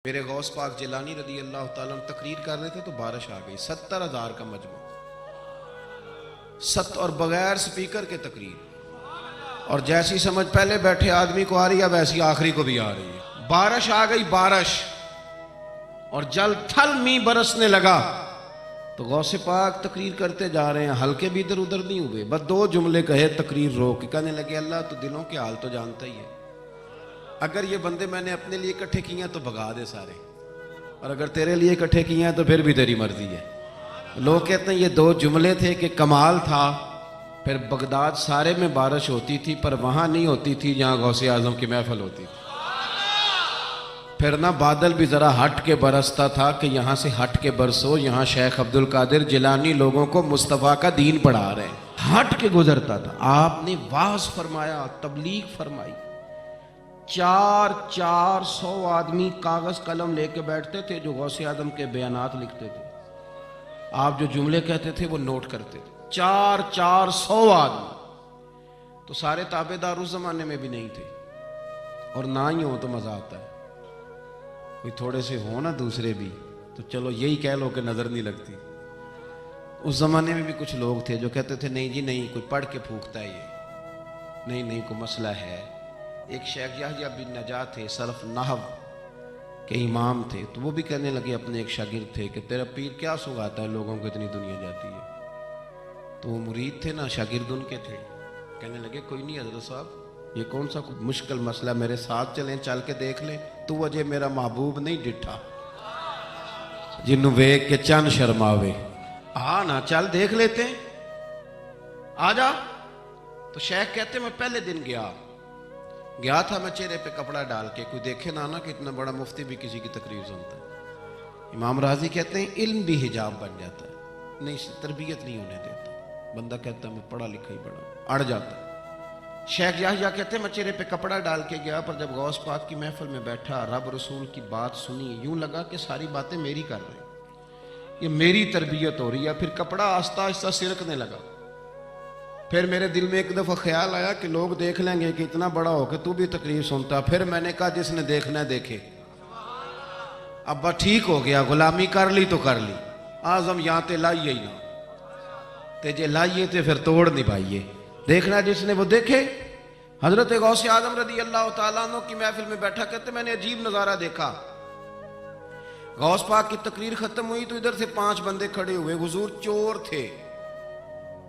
میرے غوث پاک جیلانی رضی اللہ تعالیٰ عنہ تقریر کر رہے تھے تو بارش آ گئی، 70,000 کا مجمع، اور بغیر سپیکر کے تقریر، اور جیسی سمجھ پہلے بیٹھے آدمی کو آ رہی ہے ویسی آخری کو بھی آ رہی ہے۔ بارش آ گئی، بارش، اور جل تھل می برسنے لگا تو غوث پاک تقریر کرتے جا رہے ہیں، ہلکے بھی ادھر ادھر نہیں ہوئے، بس 2 جملے کہے تقریر روک کے، کہنے لگے اللہ تو دلوں کے حال تو جانتا ہی ہے، اگر یہ بندے میں نے اپنے لیے اکٹھے کیے ہیں تو بھگا دے سارے، اور اگر تیرے لیے اکٹھے کیے ہیں تو پھر بھی تیری مرضی ہے۔ لوگ کہتے ہیں یہ 2 جملے تھے کہ کمال تھا۔ پھر بغداد سارے میں بارش ہوتی تھی پر وہاں نہیں ہوتی تھی جہاں غوث اعظم کی محفل ہوتی تھی۔ پھر نہ بادل بھی ذرا ہٹ کے برستا تھا کہ یہاں سے ہٹ کے برسو، یہاں شیخ عبد القادر جیلانی لوگوں کو مصطفیٰ کا دین پڑھا رہے ہیں، ہٹ کے گزرتا تھا۔ آپ نے واعظ فرمایا، تبلیغ فرمائی، 400 آدمی کاغذ قلم لے کے بیٹھتے تھے جو غوث اعظم کے بیانات لکھتے تھے، آپ جو جملے کہتے تھے وہ نوٹ کرتے تھے، 400 آدمی، تو سارے تابع دار اس زمانے میں بھی نہیں تھے، اور نہ ہی ہو تو مزہ آتا ہے، کوئی تھوڑے سے ہو نا دوسرے بھی تو چلو یہی کہہ لو کہ نظر نہیں لگتی۔ اس زمانے میں بھی کچھ لوگ تھے جو کہتے تھے نہیں جی نہیں، کوئی پڑھ کے پھونکتا ہے، یہ نہیں کوئی مسئلہ ہے۔ ایک شیخ یحییٰ بن نجات تھے، سلف نحو کے امام تھے، تو وہ بھی کہنے لگے اپنے ایک شاگرد تھے کہ تیرا پیر کیا سگاتا ہے لوگوں کو اتنی دنیا جاتی ہے، تو وہ مرید تھے نا، شاگرد ان کے تھے، کہنے لگے کوئی نہیں حضرت صاحب، یہ کون سا مشکل مسئلہ، میرے ساتھ چلیں، چل کے دیکھ لیں، تو وجہ میرا محبوب نہیں ڈٹھا جنوں ویک کے چند شرماوے، نا چل دیکھ لیتے ہیں، آ جا۔ تو شیخ کہتے میں پہلے دن گیا تھا میں چہرے پہ کپڑا ڈال کے، کوئی دیکھے نہ کہ اتنا بڑا مفتی بھی کسی کی تقریر سنتا ہے۔ امام راضی کہتے ہیں علم بھی حجاب بن جاتا ہے، نہیں تربیت نہیں ہونے دیتا، بندہ کہتا ہے میں پڑھا لکھا ہی بڑا، اڑ جاتا ہے۔ شیخ یحییٰ کہتے ہیں میں چہرے پہ کپڑا ڈال کے گیا، پر جب غوث پاک کی محفل میں بیٹھا، رب رسول کی بات سنی، یوں لگا کہ ساری باتیں میری کر رہے ہیں، یہ میری تربیت ہو رہی ہے۔ پھر کپڑا آہستہ آہستہ سرکنے لگا، پھر میرے دل میں ایک دفعہ خیال آیا کہ لوگ دیکھ لیں گے کہ اتنا بڑا ہو کہ تو بھی تقریر سنتا۔ پھر میں نے کہا جس نے دیکھنا ہے دیکھے، ابا ٹھیک ہو گیا، غلامی کر لی تو کر لی، آزم یہاں تے لائیے ہی نہ تے جے لائیے تے پھر توڑ نہیں پائیے، دیکھنا جس نے وہ دیکھے۔ حضرت غوث اعظم رضی اللہ تعالیٰ عنہ کی محفل میں بیٹھا، کہتے میں نے عجیب نظارہ دیکھا، غوث پاک کی تقریر ختم ہوئی تو ادھر سے 5 بندے کھڑے ہوئے، حضور چور تھے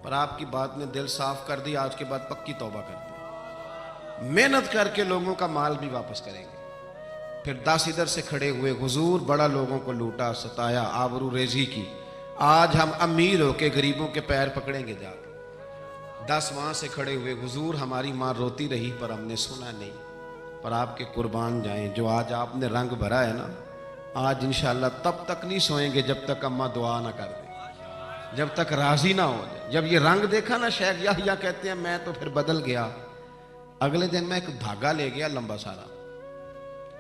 پر آپ کی بات نے دل صاف کر دی، آج کے بعد پکی توبہ کر دی، محنت کر کے لوگوں کا مال بھی واپس کریں گے۔ پھر 10 ادھر سے کھڑے ہوئے، حضور بڑا لوگوں کو لوٹا ستایا، آبرو ریزی کی، آج ہم امیر ہو کے غریبوں کے پیر پکڑیں گے جا کے۔ 10 وہاں سے کھڑے ہوئے، حضور ہماری ماں روتی رہی پر ہم نے سنا نہیں، پر آپ کے قربان جائیں، جو آج آپ نے رنگ بھرا ہے نا، آج انشاءاللہ تب تک نہیں سوئیں گے جب تک اماں دعا نہ کر دیں، جب تک راضی نہ ہو جائے۔ جب یہ رنگ دیکھا نا، شیخ یحییٰ کہتے ہیں میں تو پھر بدل گیا، اگلے دن میں ایک دھاگا لے گیا لمبا سارا،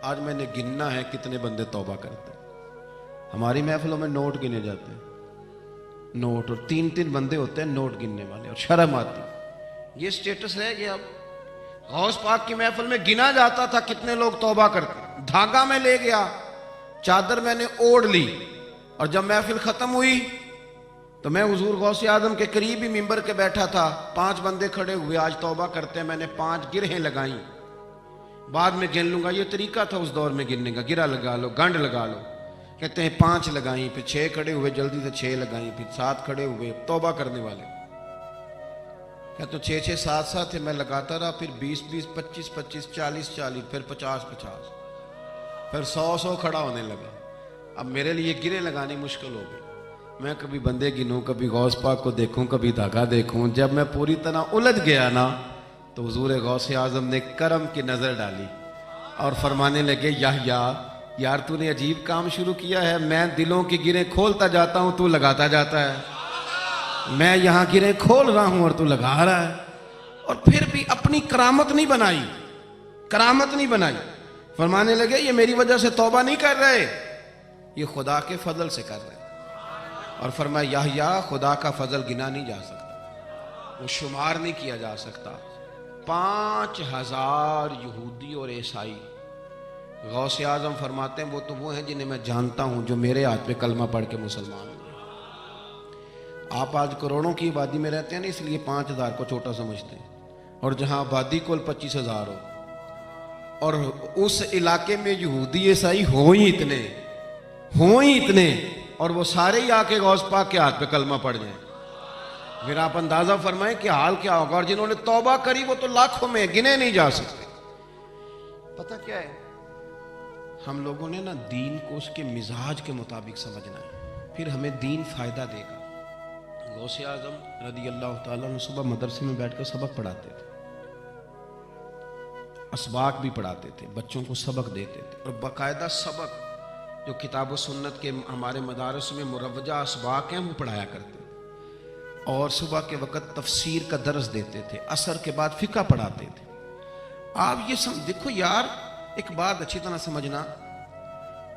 آج میں نے گننا ہے کتنے بندے توبہ کرتے ہیں۔ ہماری محفلوں میں نوٹ گنے جاتے ہیں، نوٹ، اور 3 بندے ہوتے ہیں نوٹ گننے والے، اور شرم آتی، یہ سٹیٹس رہ گیا۔ اب غوث پاک کی محفل میں گنا جاتا تھا کتنے لوگ توبہ کرتے، دھاگا میں لے گیا، چادر میں نے اوڑھ لی، اور جب محفل ختم ہوئی تو میں حضور غوث اعظم کے قریب ہی ممبر کے بیٹھا تھا، 5 بندے کھڑے ہوئے آج توبہ کرتے ہیں، میں نے 5 گرہیں لگائیں، بعد میں گن لوں گا، یہ طریقہ تھا اس دور میں گننے کا، گرہ لگا لو، گنڈ لگا لو، کہتے ہیں 5 لگائیں، پھر 6 کھڑے ہوئے، جلدی سے 6 لگائیں، پھر 7 کھڑے ہوئے توبہ کرنے والے، کہتے ہیں 6 7 تھے، میں لگاتا رہا، پھر 20 25 40 پھر 50 پھر 100 کھڑا ہونے لگا۔ اب میرے لیے گرے لگانی مشکل ہو گئی، میں کبھی بندے گنوں، کبھی غوث پاک کو دیکھوں، کبھی دھاگا دیکھوں۔ جب میں پوری طرح الجھ گیا نا تو حضور غوث اعظم نے کرم کی نظر ڈالی اور فرمانے لگے یحییٰ یار تو نے عجیب کام شروع کیا ہے، میں دلوں کی گریں کھولتا جاتا ہوں، تو لگاتا جاتا ہے، میں یہاں گریں کھول رہا ہوں اور تو لگا رہا ہے، اور پھر بھی اپنی کرامت نہیں بنائی، فرمانے لگے یہ میری وجہ سے توبہ نہیں کر رہے، یہ خدا کے فضل سے کر رہے، اور فرمایا یحییٰ خدا کا فضل گنا نہیں جا سکتا، وہ شمار نہیں کیا جا سکتا۔ 5000 یہودی اور عیسائی غوث اعظم فرماتے ہیں وہ ہیں جنہیں میں جانتا ہوں جو میرے ہاتھ پہ کلمہ پڑھ کے مسلمان ہوئے۔ آپ آج کروڑوں کی آبادی میں رہتے ہیں نا، اس لیے 5,000 کو چھوٹا سمجھتے ہیں، اور جہاں آبادی کل 25,000 ہو، اور اس علاقے میں یہودی عیسائی ہوں ہی اتنے، اور وہ سارے ہی آ کے غوث پاک کے ہاتھ پہ کلمہ پڑھ جائیں، پھر آپ اندازہ فرمائیں کہ حال کیا ہوگا۔ اور جنہوں نے توبہ کری وہ تو لاکھوں میں، گنے نہیں جا سکتے۔ پتہ کیا ہے، ہم لوگوں نے نا دین کو اس کے مزاج کے مطابق سمجھنا ہے، پھر ہمیں دین فائدہ دے گا۔ غوث اعظم رضی اللہ تعالیٰ عنہ صبح مدرسے میں بیٹھ کر سبق پڑھاتے تھے، اسباق بھی پڑھاتے تھے، بچوں کو سبق دیتے تھے، اور باقاعدہ سبق جو کتاب و سنت کے ہمارے مدارس میں مروجہ اسباق ہیں وہ پڑھایا کرتے تھے، اور صبح کے وقت تفسیر کا درس دیتے تھے، عصر کے بعد فقہ پڑھاتے تھے۔ آپ یہ دیکھو یار، ایک بات اچھی طرح سمجھنا،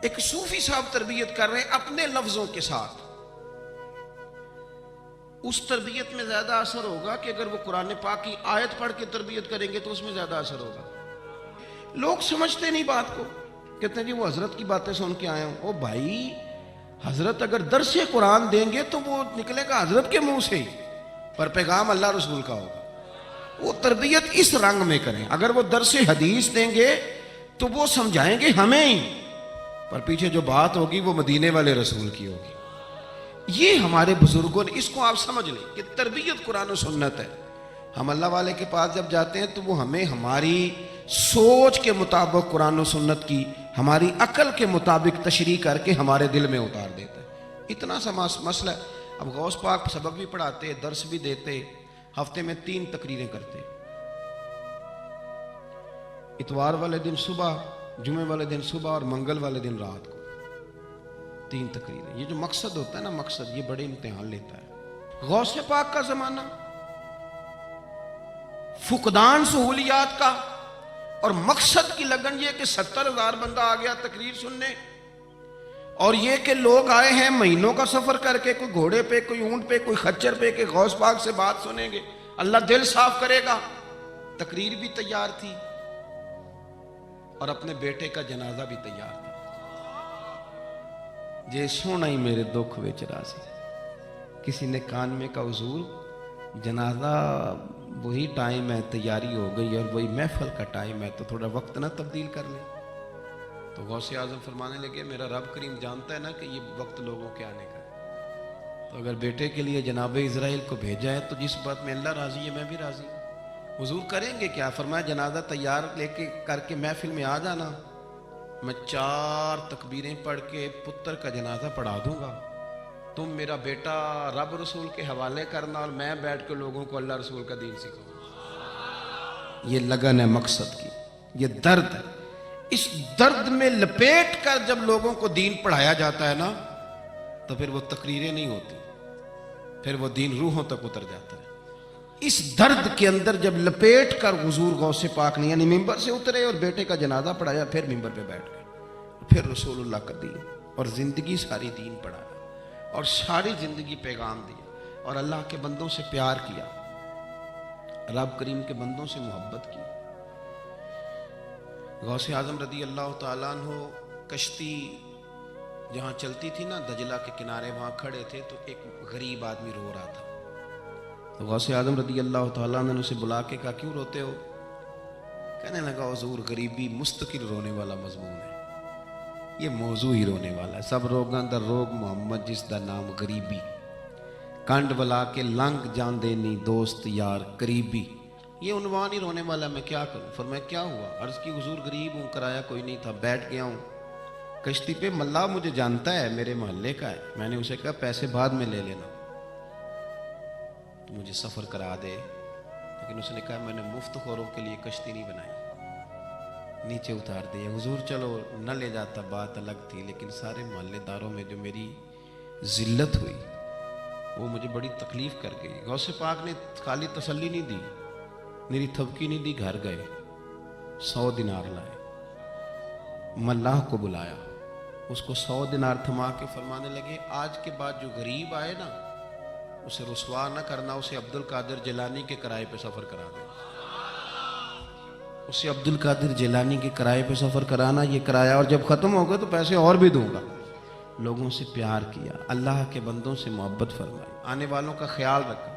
ایک صوفی صاحب تربیت کر رہے ہیں اپنے لفظوں کے ساتھ، اس تربیت میں زیادہ اثر ہوگا کہ اگر وہ قرآن پاک کی آیت پڑھ کے تربیت کریں گے تو اس میں زیادہ اثر ہوگا۔ لوگ سمجھتے نہیں بات کو، کہتے ہیں جی وہ حضرت کی باتیں سن کے آئے ہوں۔ او بھائی، حضرت اگر درس قرآن دیں گے تو وہ نکلے گا حضرت کے منہ سے ہی، پر پیغام اللہ رسول کا ہوگا۔ وہ تربیت اس رنگ میں کریں۔ اگر وہ درس حدیث دیں گے تو وہ سمجھائیں گے ہمیں ہی، پر پیچھے جو بات ہوگی وہ مدینے والے رسول کی ہوگی۔ یہ ہمارے بزرگوں نے، اس کو آپ سمجھ لیں کہ تربیت قرآن و سنت ہے۔ ہم اللہ والے کے پاس جب جاتے ہیں تو وہ ہمیں ہماری سوچ کے مطابق قرآن و سنت کی، ہماری عقل کے مطابق تشریح کر کے ہمارے دل میں اتار دیتا ہے۔ اتنا سا مسئلہ ہے۔ اب غوث پاک سبق بھی پڑھاتے، درس بھی دیتے، ہفتے میں 3 تقریریں کرتے، اتوار والے دن صبح، جمعے والے دن صبح، اور منگل والے دن رات کو 3 تقریریں۔ یہ جو مقصد ہوتا ہے نا، مقصد یہ بڑے امتحان لیتا ہے۔ غوث پاک کا زمانہ، فقدان سہولیات کا، اور مقصد کی لگن یہ کہ 70,000 بندہ آ گیا تقریر سننے، اور یہ کہ لوگ آئے ہیں مہینوں کا سفر کر کے، کوئی گھوڑے پہ، کوئی اونٹ پہ، کوئی خچر پہ، کہ غوث پاک سے بات سنیں گے، اللہ دل صاف کرے گا۔ تقریر بھی تیار تھی اور اپنے بیٹے کا جنازہ بھی تیار تھا۔ جے سونا ہی میرے دکھ وچ راضی، کسی نے کان میں کہا حضور جنازہ وہی ٹائم ہے، تیاری ہو گئی، اور وہی محفل کا ٹائم ہے، تو تھوڑا وقت نہ تبدیل کر لیں۔ تو غوث اعظم فرمانے لگے میرا رب کریم جانتا ہے نا کہ یہ وقت لوگوں کے آنے کا ہے، تو اگر بیٹے کے لیے جناب اسرائیل کو بھیجا ہے تو جس بات میں اللہ راضی ہے میں بھی راضی ہوں۔ حضور کریں گے کیا؟ فرمایا جنازہ تیار لے کے کر کے محفل میں آ جانا، میں 4 تکبیریں پڑھ کے پتر کا جنازہ پڑھا دوں گا، تم میرا بیٹا رب رسول کے حوالے کرنا، اور میں بیٹھ کے لوگوں کو اللہ رسول کا دین سکھاؤں۔ یہ لگن ہے مقصد کی، یہ درد ہے۔ اس درد میں لپیٹ کر جب لوگوں کو دین پڑھایا جاتا ہے نا، تو پھر وہ تقریریں نہیں ہوتی، پھر وہ دین روحوں تک اتر جاتا ہے۔ اس درد کے اندر جب لپیٹ کر حضور غوث پاک نے یعنی ممبر سے اترے اور بیٹے کا جنازہ پڑھایا، پھر ممبر پہ بیٹھ گئے، پھر رسول اللہ کا دین، اور زندگی ساری دین پڑھایا، اور ساری زندگی پیغام دیا، اور اللہ کے بندوں سے پیار کیا، رب کریم کے بندوں سے محبت کی۔ غوث اعظم رضی اللہ تعالیٰ عنہ کشتی جہاں چلتی تھی نا دجلہ کے کنارے، وہاں کھڑے تھے تو ایک غریب آدمی رو رہا تھا، تو غوث اعظم رضی اللہ تعالیٰ عنہ نے اسے بلا کے کہا کیوں روتے ہو؟ کہنے لگا حضور غریبی مستقل رونے والا مضمون ہے، یہ موضوع ہی رونے والا ہے، سب روگاں دا روگ محمد جس دا نام غریبی، کنڈ ولا کے لنگ جان دینی دوست یار قریبی، یہ عنوان ہی رونے والا ہے، میں کیا کروں؟ فرمایا کیا ہوا؟ عرض کی حضور غریب ہوں، کرایہ کوئی نہیں تھا، بیٹھ گیا ہوں کشتی پہ، ملا مجھے جانتا ہے، میرے محلے کا ہے، میں نے اسے کہا پیسے بعد میں لے لینا، تو مجھے سفر کرا دے، لیکن اس نے کہا میں نے مفت خوروں کے لیے کشتی نہیں بنائی، نیچے اتار دیا۔ حضور چلو نہ لے جاتا بات الگ تھی، لیکن سارے محلے داروں میں جو میری ذلت ہوئی وہ مجھے بڑی تکلیف کر گئی۔ غوث پاک نے خالی تسلی نہیں دی، میری تھپکی نہیں دی، گھر گئے 100 دینار لائے، ملاح کو بلایا، اس کو 100 دینار تھما کے فرمانے لگے آج کے بعد جو غریب آئے نا اسے رسوا نہ کرنا، اسے عبد القادر جیلانی کے کرائے پہ سفر کرا دے، اسے عبد القادر جیلانی کے کرائے پہ سفر کرانا، یہ کرایہ، اور جب ختم ہو گئے تو پیسے اور بھی دوں گا۔ لوگوں سے پیار کیا، اللہ کے بندوں سے محبت فرمائی، آنے والوں کا خیال رکھا۔